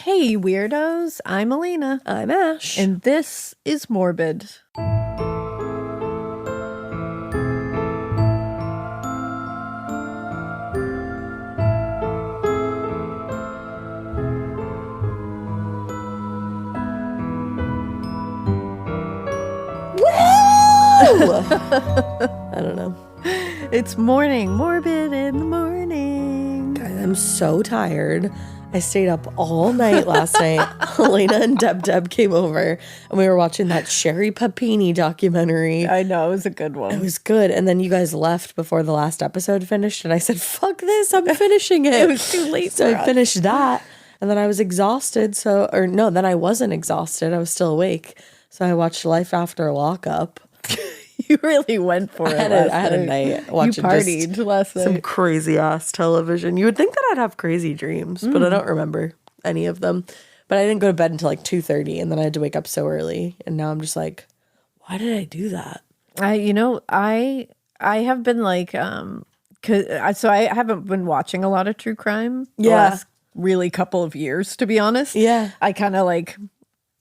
Hey, weirdos. I'm Alina. I'm Ash. And this is Morbid. I don't know. It's morning. Morbid in the morning. Guys, I'm so tired. I stayed up all night last night. Elena and Deb came over and we were watching that Sherri Papini documentary. I know, it was a good one. It was good. And then you guys left before the last episode finished. And I said, fuck this, I'm finishing it. It was too late. So I finished that. And then I was exhausted. Then I wasn't exhausted. I was still awake. So I watched Life After Lockup. You really went for it. I had a night watching you partied last night. Some crazy ass television. You would think that I'd have crazy dreams, but I don't remember any of them. But I didn't go to bed until like 2:30, and then I had to wake up so early. And now I'm just like, why did I do that? I have been like, so I haven't been watching a lot of true crime. The last really couple of years, to be honest. Yeah, I kind of like,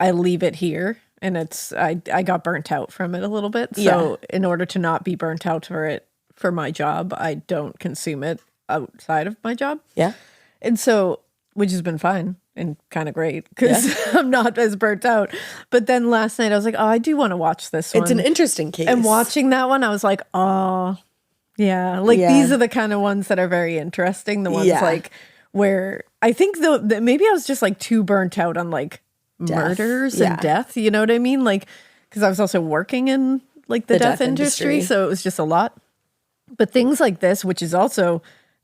I leave it here. And I got burnt out from it a little bit. So in order to not be burnt out for my job, I don't consume it outside of my job. Yeah. And so, which has been fine and kind of great because I'm not as burnt out. But then last night I was like, oh, I do want to watch this one. It's an interesting case. And watching that one, I was like, oh, yeah. These are the kind of ones that are very interesting. The ones like where I think maybe I was just like too burnt out on like murders and death, you know what I mean? Like, because I was also working in like the death industry, so it was just a lot. But things like this, which is also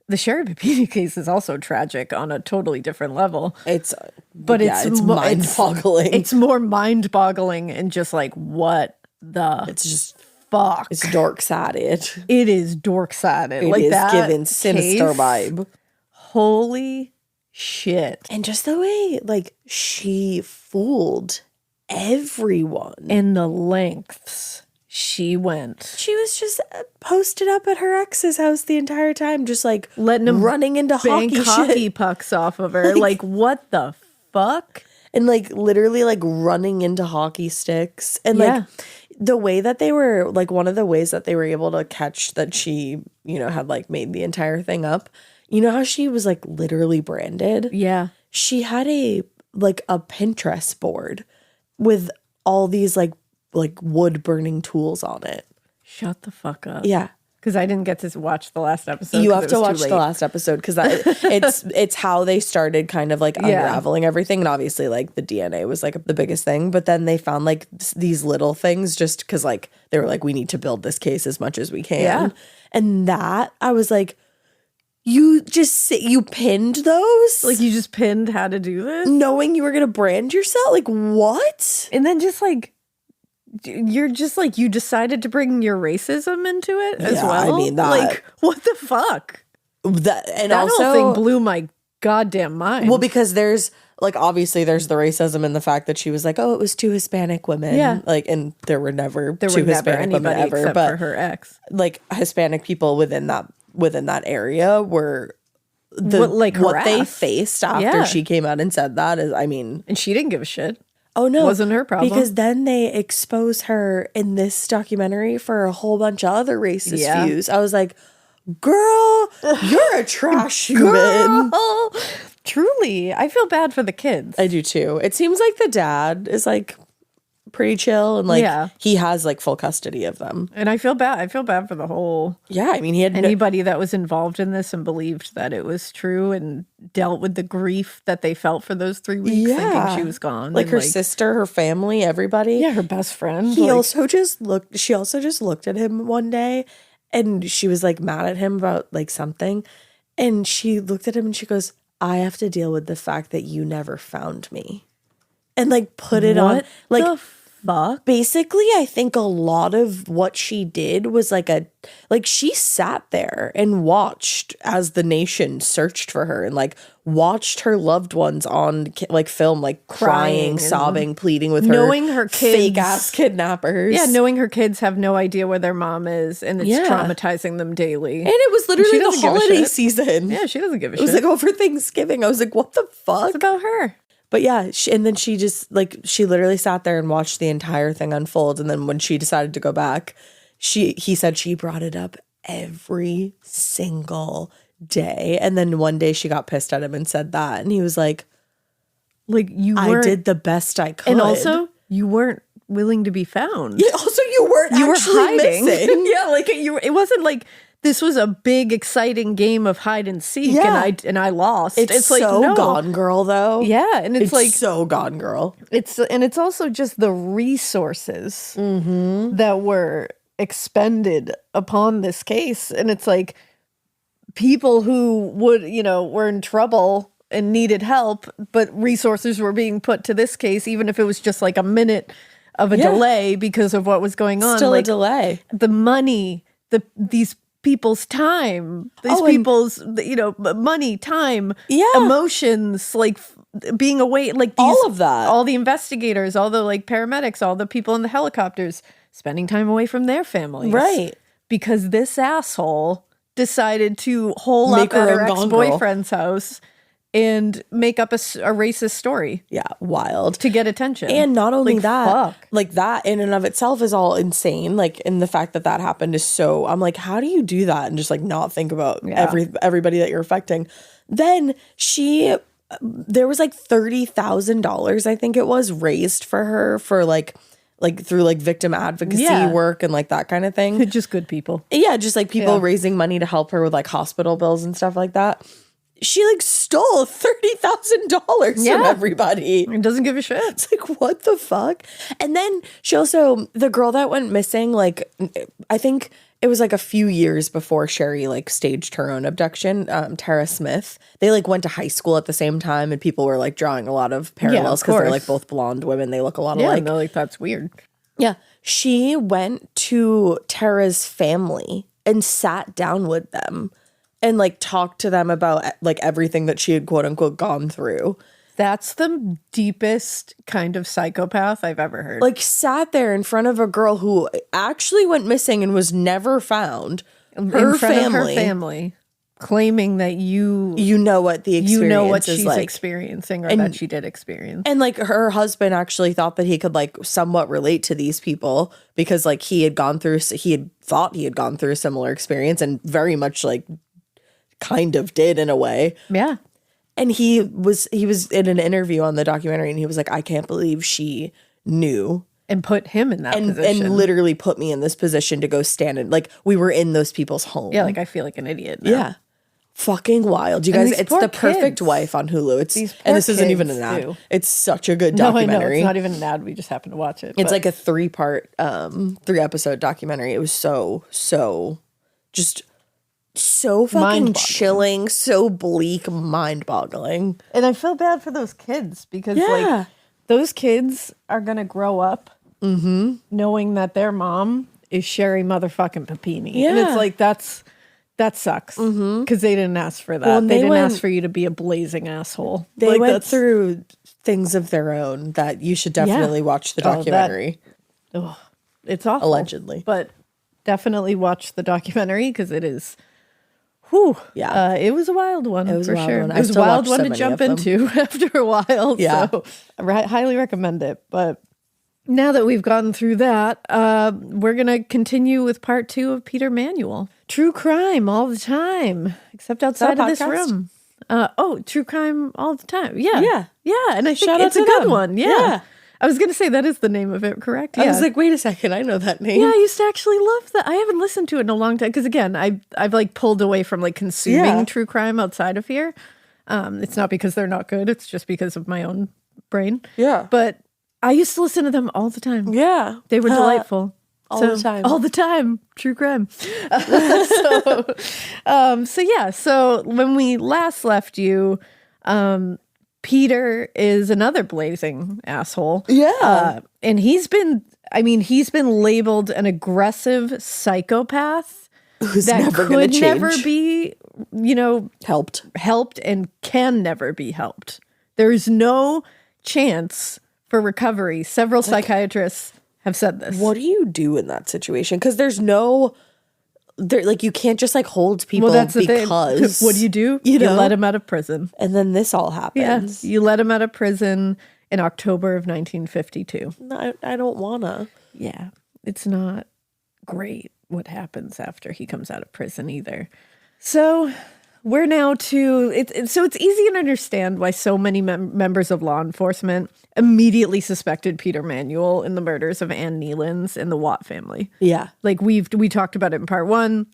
the Sherri Papini case, is also tragic on a totally different level. It's mind-boggling. It's more mind-boggling and just like what the it's just fuck. It's dork-sided. It is dork-sided. It like is that given sinister case, vibe. Holy shit. And just the way like she fooled everyone and the lengths she went. She was just posted up at her ex's house the entire time, just like letting him running into hockey pucks off of her. Like what the fuck? And like literally like running into hockey sticks. And like the way that they were, like one of the ways that they were able to catch that she, had like made the entire thing up. You know how she was like literally branded? Yeah. She had a Pinterest board with all these like wood burning tools on it. Shut the fuck up. Yeah. Because I didn't get to watch the last episode. You have to watch the last episode because it's how they started kind of like unraveling everything. And obviously like the DNA was like the biggest thing. But then they found like these little things just because like they were like, we need to build this case as much as we can. Yeah. And that I was like, you pinned those? Like you just pinned how to do this? Knowing you were going to brand yourself? Like what? And then just like, you're just like, you decided to bring your racism into it as well? I mean, that. Like, what the fuck? That also, whole thing blew my goddamn mind. Well, because there's like, obviously there's the racism in the fact that she was like, oh, it was two Hispanic women. Yeah. Like, and there were never two Hispanic women ever. Except but for her ex. Like Hispanic people within that area were what they faced after she came out and said that is, I mean. And she didn't give a shit. Oh, no. It wasn't her problem. Because then they expose her in this documentary for a whole bunch of other racist views. I was like, girl, you're a trash human. Truly. I feel bad for the kids. I do too. It seems like the dad is like pretty chill and like he has like full custody of them. And I feel bad for the whole I mean he had anybody that was involved in this and believed that it was true and dealt with the grief that they felt for those 3 weeks thinking she was gone. Like her sister, her family, everybody. Yeah, her best friend. She also just looked at him one day and she was like mad at him about like something. And she looked at him and she goes, I have to deal with the fact that you never found me. And like put it on like the fuck? Basically, I think a lot of what she did was like she sat there and watched as the nation searched for her and like watched her loved ones on like film, like crying, sobbing, pleading with her, knowing her kids, fake ass kidnappers. Yeah, knowing her kids have no idea where their mom is and it's traumatizing them daily. And it was literally the holiday season. Yeah, she doesn't give a shit. It was like over Thanksgiving. I was like, what the fuck? It's about her. But yeah, and then she just like, she literally sat there and watched the entire thing unfold. And then when she decided to go back, he said she brought it up every single day. And then one day she got pissed at him and said that. And he was like I did the best I could. And also, you weren't willing to be found. Yeah, also, you weren't actually hiding. Missing. Yeah, like it wasn't like this was a big, exciting game of hide and seek, and I lost. It's like, so no. Gone Girl, though. Yeah, and it's like so Gone Girl. It's also just the resources that were expended upon this case, and it's like people who would, were in trouble and needed help, but resources were being put to this case, even if it was just like a minute of a delay because of what was going on. Still like, a delay. The money, these people's time, people's, money, time, emotions, like being away, like these, all of that, all the investigators, all the like paramedics, all the people in the helicopters spending time away from their families. Right. Because this asshole decided to hole up at her ex-boyfriend's house and make up a racist story. Yeah, wild. To get attention. And not only that, like that in and of itself is all insane. Like, and the fact that that happened is so, I'm like, how do you do that and just like not think about everybody that you're affecting? Then there was like $30,000, I think it was, raised for her for like through like victim advocacy work and like that kind of thing. Just good people. Yeah, just like people raising money to help her with like hospital bills and stuff like that. She like stole $30,000 from everybody. It doesn't give a shit. It's like, what the fuck? And then she also, the girl that went missing, like, I think it was like a few years before Sherri like staged her own abduction, Tara Smith. They like went to high school at the same time, and people were like drawing a lot of parallels because they're like both blonde women. They look a lot alike. Yeah, they're like, that's weird. Yeah. She went to Tara's family and sat down with them and like talked to them about like everything that she had quote unquote gone through. That's the deepest kind of psychopath I've ever heard. Like sat there in front of a girl who actually went missing and was never found. Her family claiming that you know what the experience is she's like. experiencing or that she did experience. And like her husband actually thought that he could like somewhat relate to these people because like he had thought he had gone through a similar experience and very much like kind of did in a way. Yeah. And he was in an interview on the documentary and he was like, I can't believe she knew. And put him in that position. And literally put me in this position to go stand in. Like, we were in those people's home. Yeah, like I feel like an idiot now. Yeah. Fucking wild. You guys, it's The Perfect Wife on Hulu. And this isn't even an ad. It's such a good documentary. No, I know. It's not even an ad. We just happened to watch it. It's like a 3-episode documentary. It was so fucking chilling, so bleak, mind-boggling. And I feel bad for those kids because like those kids are gonna grow up knowing that their mom is Sherri motherfucking Papini. Yeah. And it's like that sucks because they didn't ask for that. Well, they didn't ask for you to be a blazing asshole. They went through things of their own that you should definitely watch the documentary. It's awful. Allegedly. But definitely watch the documentary because it is... Whew. Yeah. It was a wild one. It was for sure. It was a wild one to jump into after a while. Yeah. So I highly recommend it. But now that we've gotten through that, we're going to continue with part 2 of Peter Manuel. True crime all the time, except outside of this room. True crime all the time. Yeah. Yeah. Yeah. And I think it's a good one. Yeah. I was going to say that is the name of it, correct? Yeah. I was like, wait a second, I know that name. Yeah, I used to actually love that. I haven't listened to it in a long time because, again, I've like pulled away from like consuming true crime outside of here. It's not because they're not good. It's just because of my own brain. Yeah. But I used to listen to them all the time. Yeah. They were delightful. All the time. All the time. True crime. So when we last left you, Peter is another blazing asshole. Yeah. And he's been labeled an aggressive psychopath that could never be, helped and can never be helped. There's no chance for recovery. Several psychiatrists have said this. What do you do in that situation? Because there's no they're like, you can't just like hold people Well, that's the because thing. What do? You let him out of prison. And then this all happens. Yeah, you let him out of prison in October of 1952. No, I don't wanna. Yeah, it's not great what happens after he comes out of prison either. So we're now to so it's easy to understand why so many members of law enforcement immediately suspected Peter Manuel in the murders of Ann Nealons and the Watt family. Yeah, like we talked about it in part one.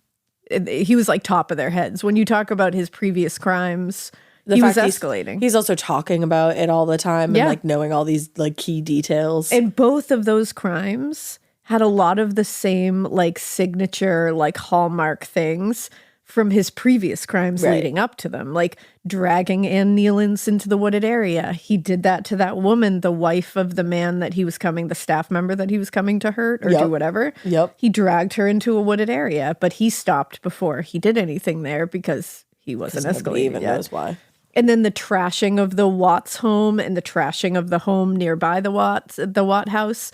He was like top of their heads when you talk about his previous crimes. He was escalating. He's also talking about it all the time and like knowing all these like key details. And both of those crimes had a lot of the same like signature like hallmark things from his previous crimes leading up to them, like dragging Ann Nealons into the wooded area. He did that to that woman, the wife of the man that he was coming, the staff member that he was coming to hurt or do whatever. He dragged her into a wooded area, but he stopped before he did anything there because he wasn't escalating even yet. Knows why. And then the trashing of the Watts home and the trashing of the home nearby the Watt house,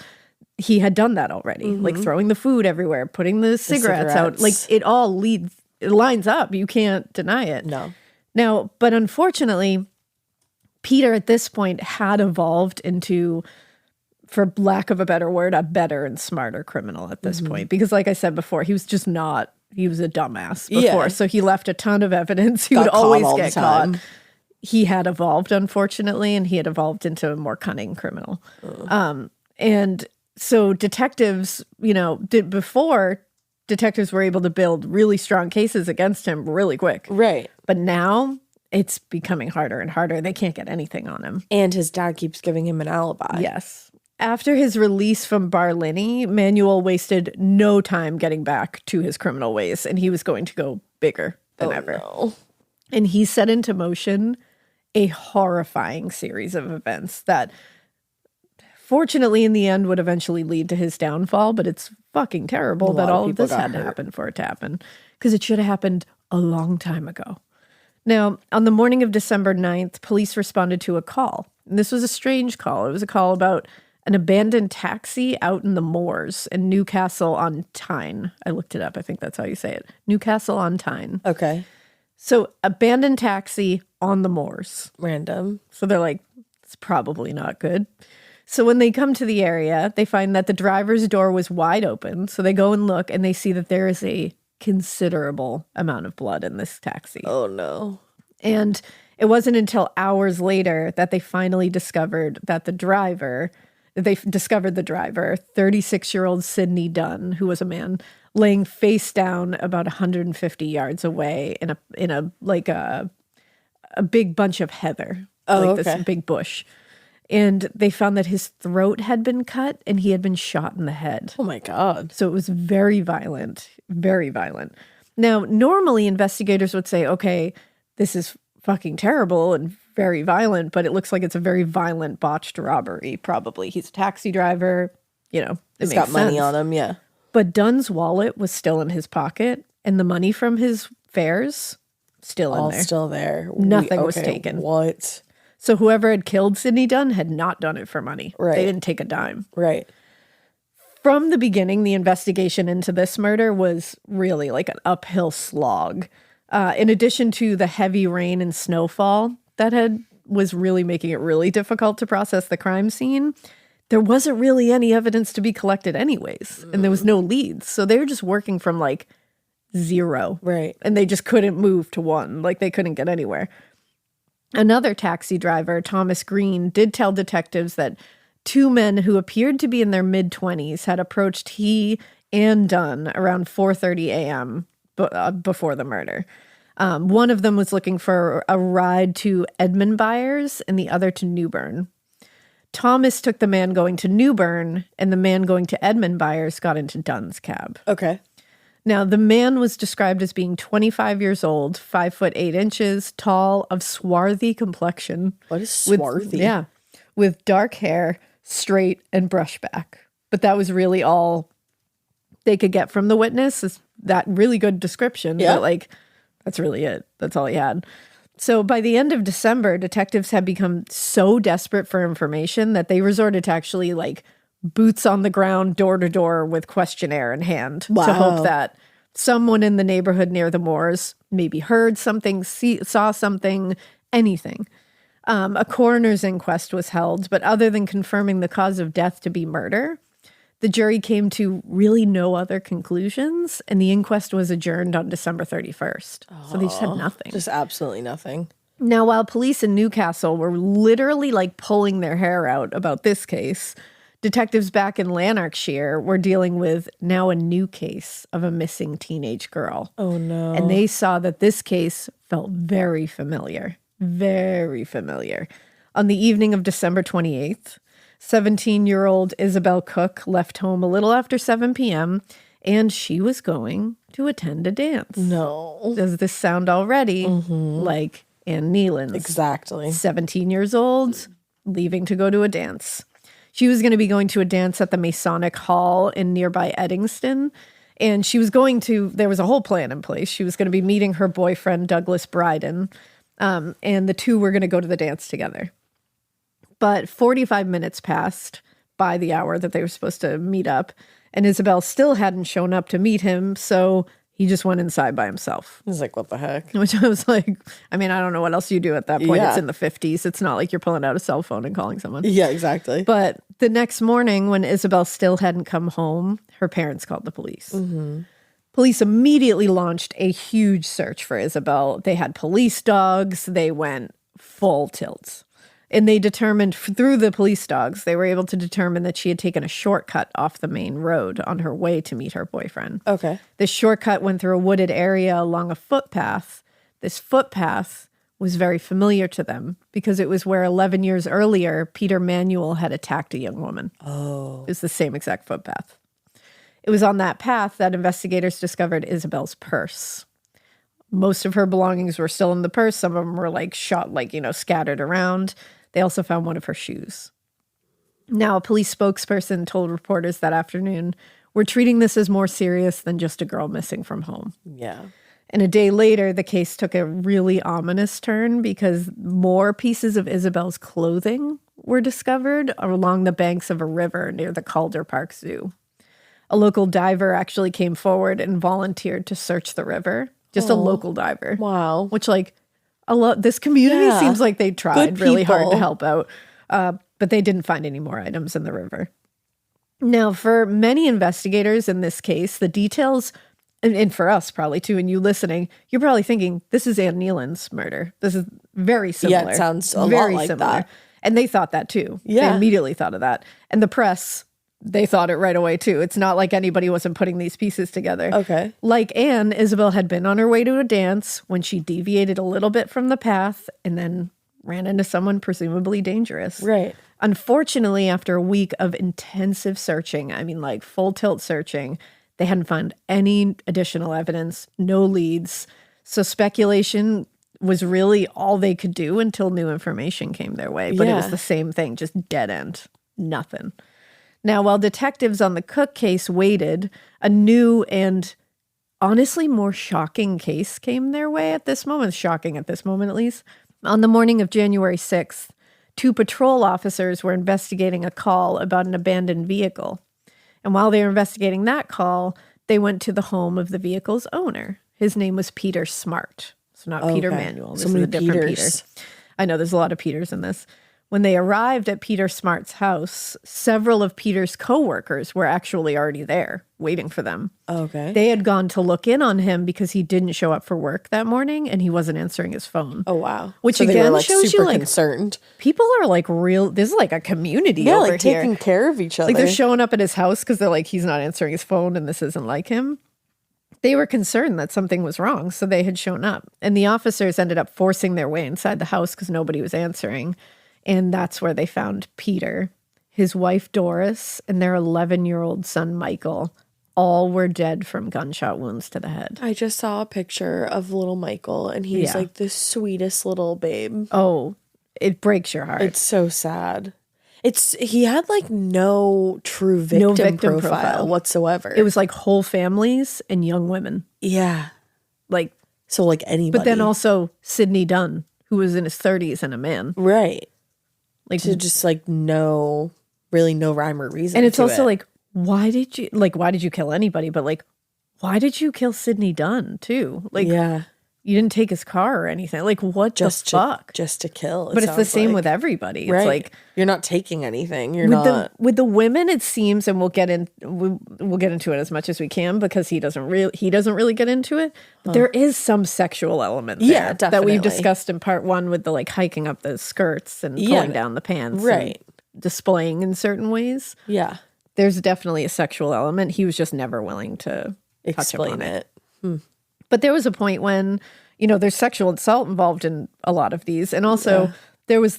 he had done that already, like throwing the food everywhere, putting the cigarettes out. Like it all lines up. You can't deny it. No. Now, but unfortunately, Peter at this point had evolved into, for lack of a better word, a better and smarter criminal at this point. Because like I said before, he was just not, he was a dumbass before. Yeah. So he left a ton of evidence. He would always get caught. He had evolved, unfortunately, and he had evolved into a more cunning criminal. And so detectives, detectives were able to build really strong cases against him really quick. Right. But now it's becoming harder and harder. They can't get anything on him. And his dad keeps giving him an alibi. Yes. After his release from Barlinnie, Manuel wasted no time getting back to his criminal ways, and he was going to go bigger than ever. No. And he set into motion a horrifying series of events that fortunately in the end would eventually lead to his downfall, but it's fucking terrible that all of this had to happen for it to happen, because it should have happened a long time ago. Now, on the morning of December 9th, police responded to a call. And this was a strange call. It was a call about an abandoned taxi out in the moors in Newcastle on Tyne. I looked it up. I think that's how you say it. Newcastle on Tyne. Okay. So abandoned taxi on the moors. Random. So they're like, it's probably not good. So when they come to the area, they find that the driver's door was wide open. So they go and look and they see that there is a considerable amount of blood in this taxi. Oh, no. And it wasn't until hours later that they finally discovered that the driver, 36-year-old Sidney Dunn, who was a man, laying face down about 150 yards away in a big bunch of heather, this big bush. And they found that his throat had been cut and he had been shot in the head. Oh my God. So it was very violent, very violent. Now, normally investigators would say, okay, this is fucking terrible and very violent, but it looks like it's a very violent botched robbery. Probably he's a taxi driver, he's got money on him. Yeah. But Dunn's wallet was still in his pocket, and the money from his fares still in there. All still there. Nothing was taken. What? So whoever had killed Sidney Dunn had not done it for money. Right. They didn't take a dime. Right. From the beginning, the investigation into this murder was really like an uphill slog. In addition to the heavy rain and snowfall that was really making it really difficult to process the crime scene, there wasn't really any evidence to be collected anyways, and there was no leads. So they were just working from like zero. Right. And they just couldn't move to one. Like they couldn't get anywhere. Another taxi driver, Thomas Green, did tell detectives that two men who appeared to be in their mid-20s had approached he and Dunn around 4:30 a.m. Before the murder. One of them was looking for a ride to Edmundbyres and the other to Newburn. Thomas took the man going to Newburn, and the man going to Edmundbyres got into Dunn's cab. Okay. Now, the man was described as being 25 years old, 5'8" tall, of swarthy complexion. What is swarthy? With dark hair, straight, and brush back. But that was really all they could get from the witness, is that really good description. Yeah. But that's really it. That's all he had. So by the end of December, detectives had become so desperate for information that they resorted to actually boots on the ground, door to door with questionnaire in hand to hope that Someone in the neighborhood near the moors maybe heard something, saw something, anything. A coroner's inquest was held, but other than confirming the cause of death to be murder, the jury came to really no other conclusions, and the inquest was adjourned on December 31st. So they just had nothing. Just absolutely nothing. Now, while police in Newcastle were literally like pulling their hair out about this case, detectives back in Lanarkshire were dealing with now a new case of a missing teenage girl. Oh, no. And they saw that this case felt very familiar. Very familiar. On the evening of December 28th, 17-year-old Isabelle Cook left home a little after 7 p.m., and she was going to attend a dance. No. Does this sound already like Anne Nealon's? Exactly. 17 years old, leaving to go to a dance. She was going to be going to a dance at the Masonic Hall in nearby Eddingston, and she was going to, there was a whole plan in place. She was going to be meeting her boyfriend, Douglas Bryden, and the two were going to go to the dance together. But 45 minutes passed by the hour that they were supposed to meet up, and Isabelle still hadn't shown up to meet him, so he just went inside by himself. He's like, what the heck? Which I was like, I mean, I don't know what else you do at that point. Yeah. It's in the 50s. It's not like you're pulling out a cell phone and calling someone. Yeah, exactly. But the next morning, when Isabelle still hadn't come home, her parents called the police. Police immediately launched a huge search for Isabelle. They had police dogs. They went full tilt. And they determined, through the police dogs, they were able to determine that she had taken a shortcut off the main road on her way to meet her boyfriend. Okay. This shortcut went through a wooded area along a footpath. This footpath was very familiar to them because it was where 11 years earlier, Peter Manuel had attacked a young woman. Oh. It was the same exact footpath. It was on that path that investigators discovered Isabelle's purse. Most of her belongings were still in the purse. Some of them were like shot, like, scattered around. They also found one of her shoes. Now, a police spokesperson told reporters that afternoon, "We're treating this as more serious than just a girl missing from home." Yeah. And a day later, the case took a really ominous turn because more pieces of Isabelle's clothing were discovered along the banks of a river near the Calder Park Zoo. A local diver actually came forward and volunteered to search the river. Just a local diver. Wow. Which, this community seems like they tried really hard to help out. But they didn't find any more items in the river. Now, for many investigators in this case, the details, and for us probably too, and you listening, you're probably thinking, this is Anne Nealon's murder. This is very similar. Yeah, it sounds a lot like that. And they thought that too. Yeah. They immediately thought of that. And the press, they thought it right away too. It's not like anybody wasn't putting these pieces together. Okay. Like Anne, Isabelle had been on her way to a dance when she deviated a little bit from the path and then ran into someone presumably dangerous. Right. Unfortunately, after a week of intensive searching, full tilt searching, they hadn't found any additional evidence, no leads. So speculation was really all they could do until new information came their way. But it was the same thing, just dead end, nothing. Now, while detectives on the Cook case waited, a new and honestly more shocking case came their way at this moment. Shocking at this moment, at least. On the morning of January 6th, 2 patrol officers were investigating a call about an abandoned vehicle. And while they were investigating that call, they went to the home of the vehicle's owner. His name was Peter Smart. So not Peter Manuel. This is a different Peter. I know there's a lot of Peters in this. When they arrived at Peter Smart's house, several of Peter's coworkers were actually already there, waiting for them. Okay. They had gone to look in on him because he didn't show up for work that morning and he wasn't answering his phone. Oh, wow. Which so again they were, shows super you concerned. People are real. This is like a community over here. Taking care of each other. They're showing up at his house because they're like, he's not answering his phone and this isn't like him. They were concerned that something was wrong, so they had shown up. And the officers ended up forcing their way inside the house because nobody was answering. And that's where they found Peter, his wife Doris, and their 11-year-old son Michael. All were dead from gunshot wounds to the head. I just saw a picture of little Michael, and he's like the sweetest little babe. Oh, it breaks your heart. It's so sad. He had no true victim profile whatsoever. It was whole families and young women. Yeah. So anybody. But then also Sidney Dunn, who was in his 30s and a man. Right. To just no rhyme or reason. And it's also why did you kill anybody? But why did you kill Sidney Dunn too? Like, yeah. You didn't take his car or anything. Like, what the fuck? Just to kill. But it's the same with everybody. Right. It's like, you're not taking anything. With the women, it seems, and we'll get into it as much as we can because he doesn't really get into it. But there is some sexual element there that we've discussed in part 1 with the like hiking up the skirts and pulling down the pants, right? And displaying in certain ways. Yeah, there's definitely a sexual element. He was just never willing to explain it. But there was a point when, there's sexual assault involved in a lot of these. And also there was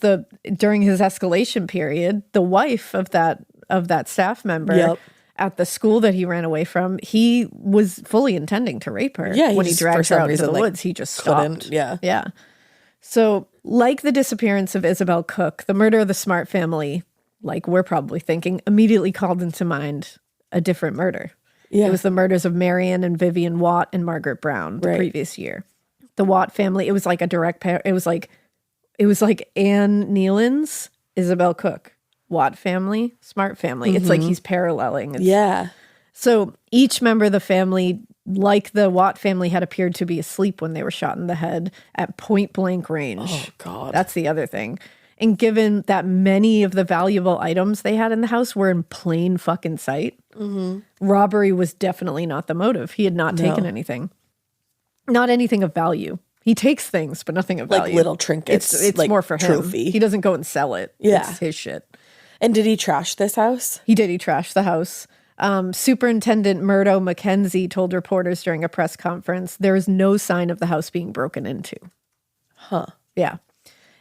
during his escalation period, the wife of that staff member at the school that he ran away from, he was fully intending to rape her. Yeah, when he dragged her out into the woods, he just stopped. Yeah. So like the disappearance of Isabelle Cook, the murder of the Smart family, like we're probably thinking, immediately called into mind a different murder. Yeah. It was the murders of Marion and Vivian Watt and Margaret Brown the previous year. The Watt family, it was like a direct pair. It was like Anne Nealon's Isabelle Cook. Watt family, Smart family. It's like he's paralleling. So each member of the family, like the Watt family, had appeared to be asleep when they were shot in the head at point blank range. Oh, God. That's the other thing. And given that many of the valuable items they had in the house were in plain fucking sight, robbery was definitely not the motive. He had not taken anything. Not anything of value. He takes things, but nothing of value. Like little trinkets. It's like more for trophy. him. He doesn't go and sell it. Yeah. It's his shit. And did he trash this house? He did. He trashed the house. Superintendent Murdo McKenzie told reporters during a press conference, there is no sign of the house being broken into. Huh. Yeah.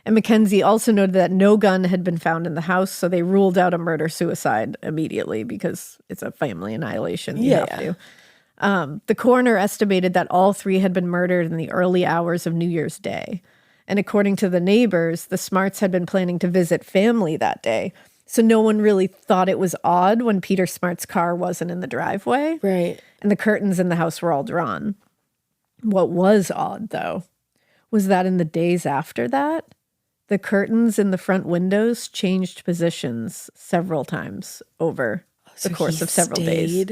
And McKenzie also noted that no gun had been found in the house, so they ruled out a murder-suicide immediately because it's a family annihilation. You have to. The coroner estimated that all 3 had been murdered in the early hours of New Year's Day. And according to the neighbors, the Smarts had been planning to visit family that day. So no one really thought it was odd when Peter Smart's car wasn't in the driveway. Right. And the curtains in the house were all drawn. What was odd, though, was that in the days after that, the curtains in the front windows changed positions several times over the course of several days.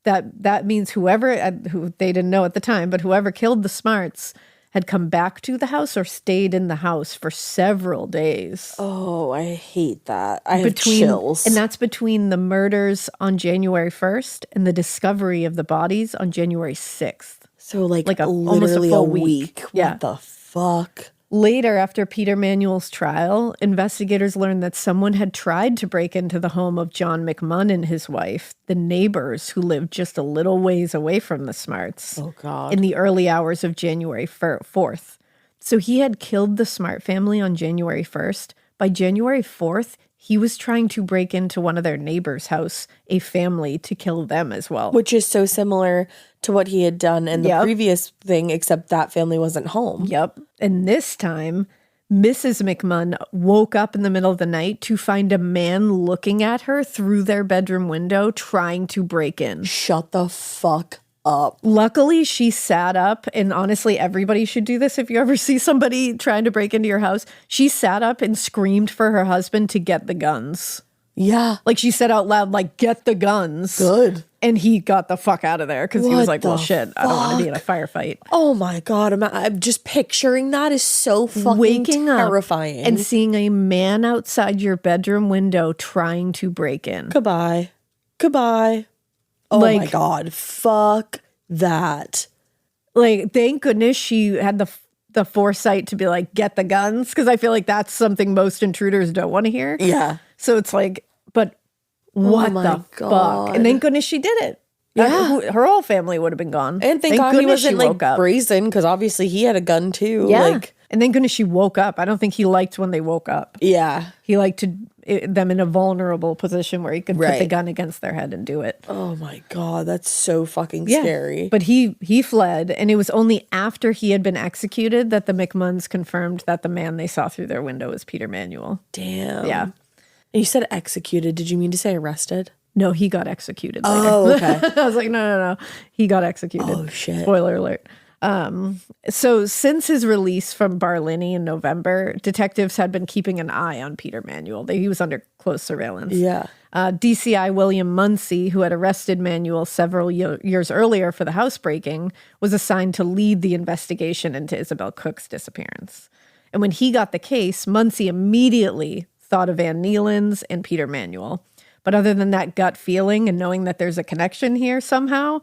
That means whoever, who they didn't know at the time, but whoever killed the Smarts had come back to the house or stayed in the house for several days. Oh, I hate that. I have chills. And that's between the murders on January 1st and the discovery of the bodies on January 6th. So like almost a full week. What the fuck? Later, after Peter Manuel's trial, investigators learned that someone had tried to break into the home of John McMunn and his wife, the neighbors who lived just a little ways away from the Smarts. Oh, God. In the early hours of January 4th. So he had killed the Smart family on January 1st. By January 4th, he was trying to break into one of their neighbors' house, a family, to kill them as well. Which is so similar to what he had done in the previous thing, except that family wasn't home. Yep. And this time, Mrs. McMunn woke up in the middle of the night to find a man looking at her through their bedroom window trying to break in. Shut the fuck up. Luckily, she sat up, and honestly, everybody should do this if you ever see somebody trying to break into your house. She sat up and screamed for her husband to get the guns. Yeah. Like she said out loud, like, get the guns. Good. And he got the fuck out of there because he was like, well, shit, I don't want to be in a firefight. Oh my God. I'm just picturing that is so fucking waking terrifying. Up and seeing a man outside your bedroom window trying to break in. Goodbye. Oh my God. Fuck that. Like, thank goodness she had the foresight to be like, get the guns. Because I feel like that's something most intruders don't want to hear. Yeah. So it's like, but what the fuck? And thank goodness she did it. Yeah. Her whole family would have been gone. And thank God he wasn't like brazen, because obviously he had a gun too. Yeah. Like, and thank goodness she woke up. I don't think he liked when they woke up. Yeah. He liked them in a vulnerable position where he could put the gun against their head and do it. Oh my God, that's so fucking scary. But he fled, and it was only after he had been executed that the McMunns confirmed that the man they saw through their window was Peter Manuel. Damn. Yeah. And you said executed. Did you mean to say arrested? No, he got executed later. Oh, okay. I was like, no. He got executed. Oh, shit. Spoiler alert. So since his release from Barlinnie in November, detectives had been keeping an eye on Peter Manuel. He was under close surveillance. Yeah. DCI William Munsey, who had arrested Manuel several years earlier for the housebreaking, was assigned to lead the investigation into Isabelle Cook's disappearance. And when he got the case, Munsey immediately thought of Van Neelan's and Peter Manuel. But other than that gut feeling and knowing that there's a connection here somehow,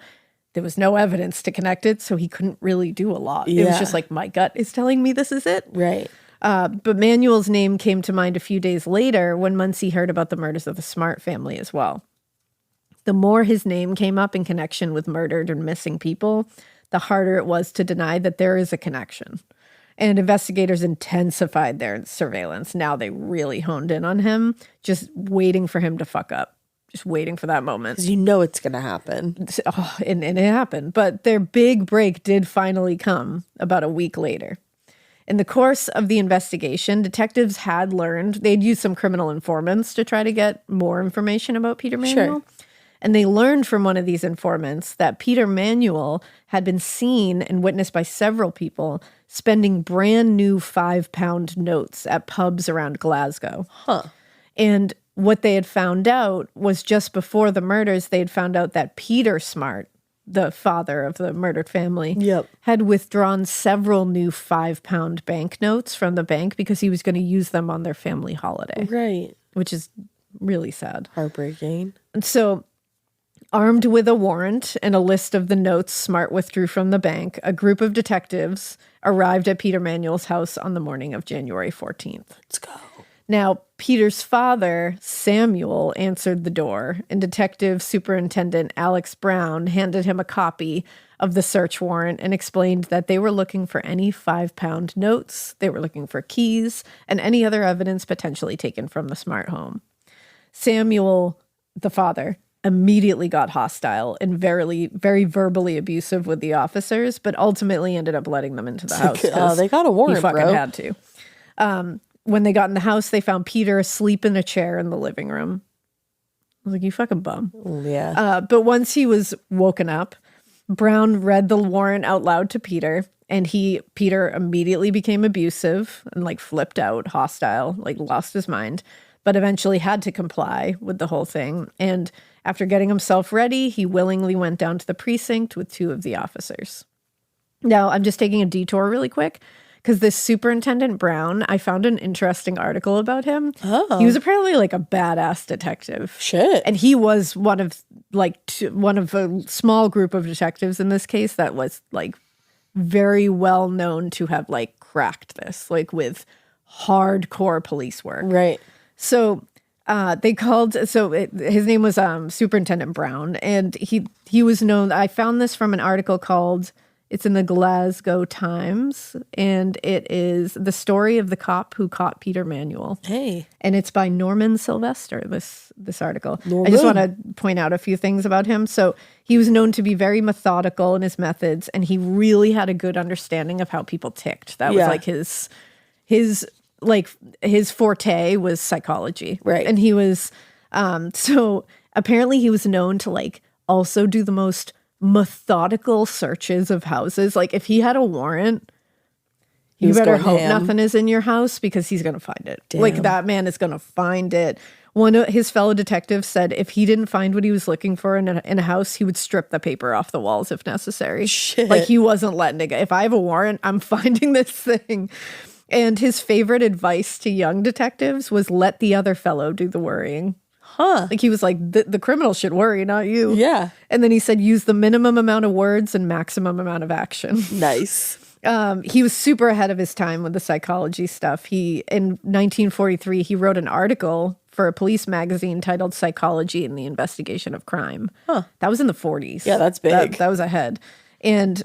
there was no evidence to connect it, so he couldn't really do a lot. It was just like, my gut is telling me this is it. Right. But Manuel's name came to mind a few days later when Munsey heard about the murders of the Smart family as well. The more his name came up in connection with murdered and missing people, the harder it was to deny that there is a connection. And investigators intensified their surveillance. Now they really honed in on him, just waiting for him to fuck up. Just waiting for that moment. Because you know it's going to happen. Oh, and it happened. But their big break did finally come about a week later. In the course of the investigation, detectives had learned, they'd used some criminal informants to try to get more information about Peter Manuel. Sure. And they learned from one of these informants that Peter Manuel had been seen and witnessed by several people spending brand new 5-pound notes at pubs around Glasgow. Huh. And what they had found out was just before the murders, they had found out that Peter Smart, the father of the murdered family, had withdrawn several new 5-pound banknotes from the bank because he was going to use them on their family holiday. Right. Which is really sad. Heartbreaking. And so, armed with a warrant and a list of the notes Smart withdrew from the bank, a group of detectives arrived at Peter Manuel's house on the morning of January 14th. Let's go. Now, Peter's father, Samuel, answered the door, and Detective Superintendent Alex Brown handed him a copy of the search warrant and explained that they were looking for any 5-pound notes, they were looking for keys, and any other evidence potentially taken from the Smart home. Samuel, the father, immediately got hostile and very verbally abusive with the officers, but ultimately ended up letting them into the house. They got a warrant, he fucking had to. When they got in the house, they found Peter asleep in a chair in the living room. I was like, you fucking bum. Yeah. But once he was woken up, Brown read the warrant out loud to Peter, and Peter immediately became abusive and like flipped out, hostile, like lost his mind, but eventually had to comply with the whole thing. And after getting himself ready, he willingly went down to the precinct with 2 of the officers. Now, I'm just taking a detour really quick, because this Superintendent Brown, I found an interesting article about him. Oh. He was apparently like a badass detective. Shit. And he was one of a small group of detectives in this case that was like very well known to have like cracked this, like with hardcore police work. Right. So his name was Superintendent Brown, and he was known. I found this from an article called, it's in the Glasgow Times, and it is the story of the cop who caught Peter Manuel. Hey. And it's by Norman Sylvester, this article. I just want to point out a few things about him. So he was known to be very methodical in his methods, and he really had a good understanding of how people ticked. That was like his forte was psychology. Right. And he was, so apparently he was known to like also do the most methodical searches of houses. Like if he had a warrant, you better hope nothing is in your house, because he's going to find it. Damn. Like that man is going to find it. One of his fellow detectives said if he didn't find what he was looking for in a house, he would strip the paper off the walls if necessary. Shit. Like he wasn't letting it go. If I have a warrant, I'm finding this thing. And his favorite advice to young detectives was let the other fellow do the worrying. Huh. Like he was like, the criminal should worry, not you. Yeah. And then he said, use the minimum amount of words and maximum amount of action. Nice. He was super ahead of his time with the psychology stuff. In 1943, he wrote an article for a police magazine titled Psychology in the Investigation of Crime. Huh. That was in the 40s. Yeah, that's big. That was ahead. And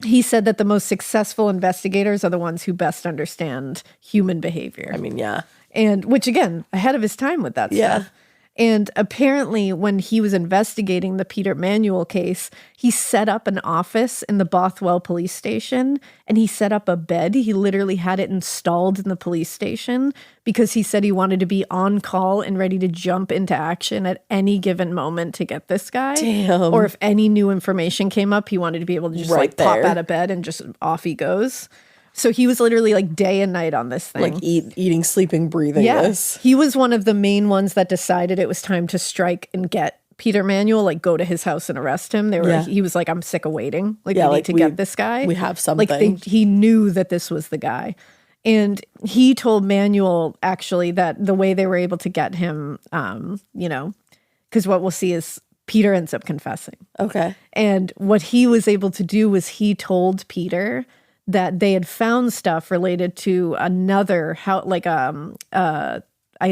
he said that the most successful investigators are the ones who best understand human behavior. I mean, yeah. And which, again, ahead of his time with that stuff. And apparently when he was investigating the Peter Manuel case, he set up an office in the Bothwell police station, and he set up a bed. He literally had it installed in the police station because he said he wanted to be on call and ready to jump into action at any given moment to get this guy. Damn. Or if any new information came up, he wanted to be able to just pop out of bed and just off he goes. So he was literally like day and night on this thing. Like eating, sleeping, breathing this. He was one of the main ones that decided it was time to strike and get Peter Manuel, like go to his house and arrest him. He was like, I'm sick of waiting. Like, we need to get this guy. We have something. Like he knew that this was the guy. And he told Manuel actually that the way they were able to get him, because what we'll see is Peter ends up confessing. Okay. And what he was able to do was he told Peter that they had found stuff related to another house, like I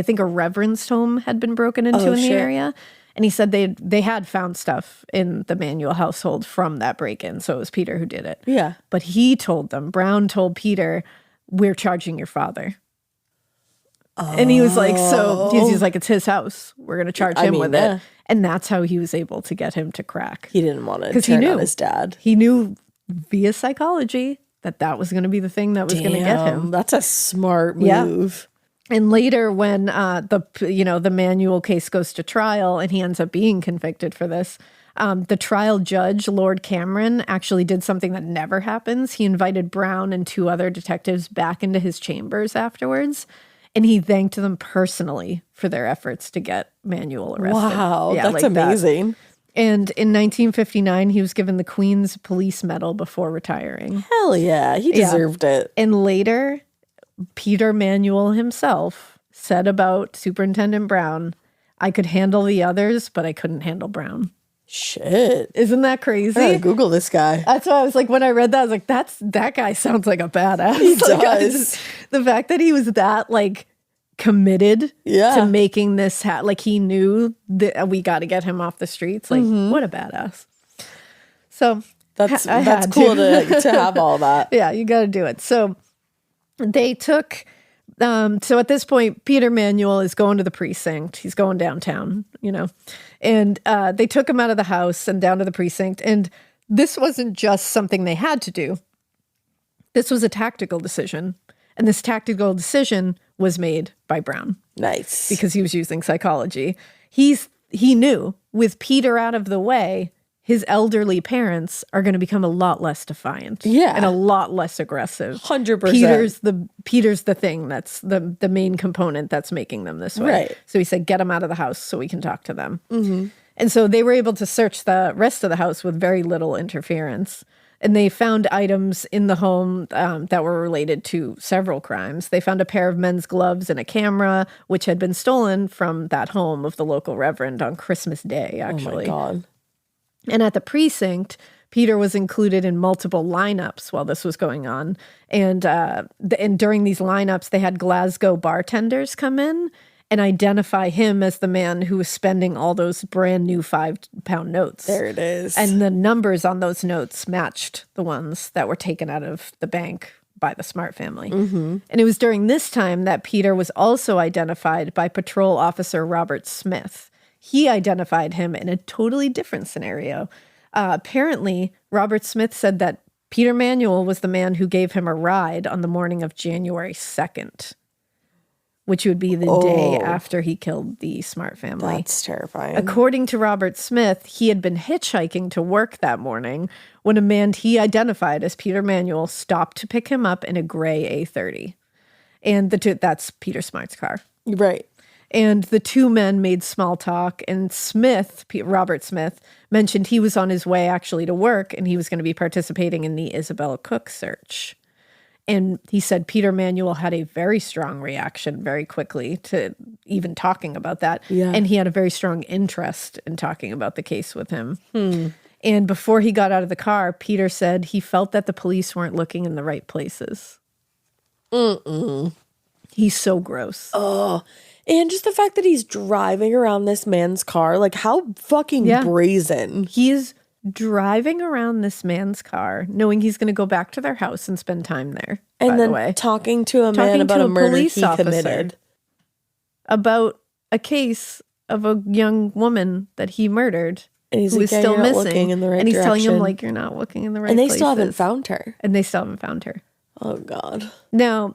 think a reverend's home had been broken into in the area. And he said they had found stuff in the Manuel household from that break-in. So it was Peter who did it. Yeah. But he told them, Brown told Peter, we're charging your father. Oh. And he was like, he's like, it's his house. We're going to charge him with it. And that's how he was able to get him to crack. He didn't want to turn on his dad. He knew via psychology that was going to be the thing that was going to get him. That's a smart move. And later when the Manuel case goes to trial and he ends up being convicted for this, the trial judge, Lord Cameron, actually did something that never happens. He invited Brown and 2 other detectives back into his chambers afterwards, and he thanked them personally for their efforts to get Manuel arrested. Wow, that's amazing. That. And in 1959, he was given the Queen's Police Medal before retiring. Hell yeah, he deserved it. And later, Peter Manuel himself said about Superintendent Brown, I could handle the others, but I couldn't handle Brown. Shit. Isn't that crazy? I gotta Google this guy. That's why I was like, when I read that, I was like, that guy sounds like a badass. He does. The fact that he was that like committed to making this like he knew that we got to get him off the streets. Like, what a badass. So that's cool to have all that. Yeah, you got to do it. So they took, so at this point, Peter Manuel is going to the precinct. He's going downtown, and they took him out of the house and down to the precinct. And this wasn't just something they had to do. This was a tactical decision. And this tactical decision was made by Brown. Nice. Because he was using psychology. He knew with Peter out of the way, his elderly parents are going to become a lot less defiant. Yeah. And a lot less aggressive. 100%. Peter's the thing that's the main component that's making them this way. Right. So he said, get them out of the house so we can talk to them. Mm-hmm. And so they were able to search the rest of the house with very little interference. And they found items in the home that were related to several crimes. They found a pair of men's gloves and a camera, which had been stolen from that home of the local reverend on Christmas Day, actually. Oh, my God. And at the precinct, Peter was included in multiple lineups while this was going on. And during these lineups, they had Glasgow bartenders come in and identify him as the man who was spending all those brand new £5 notes. There it is. And the numbers on those notes matched the ones that were taken out of the bank by the Smart family. Mm-hmm. And it was during this time that Peter was also identified by Patrol Officer Robert Smith. He identified him in a totally different scenario. Apparently, Robert Smith said that Peter Manuel was the man who gave him a ride on the morning of January 2nd. Which would be the day after he killed the Smart family. That's terrifying. According to Robert Smith, he had been hitchhiking to work that morning when a man he identified as Peter Manuel stopped to pick him up in a gray A30. And that's Peter Smart's car. Right. And the 2 men made small talk, and Robert Smith, mentioned he was on his way actually to work, and he was going to be participating in the Isabelle Cook search. And he said Peter Manuel had a very strong reaction very quickly to even talking about that. Yeah. And he had a very strong interest in talking about the case with him. And before he got out of the car, Peter said he felt that the police weren't looking in the right places. He's so gross. Oh, and just the fact that he's driving around this man's car, like how fucking brazen. He is driving around this man's car, knowing he's going to go back to their house and spend time there. And then talking to a man about a murder he committed. About a case of a young woman that he murdered. And he's like, still missing. In the right and he's direction. telling him, like, you're not looking in the right places. And they places. still haven't found her. And they still haven't found her. Oh, God. Now,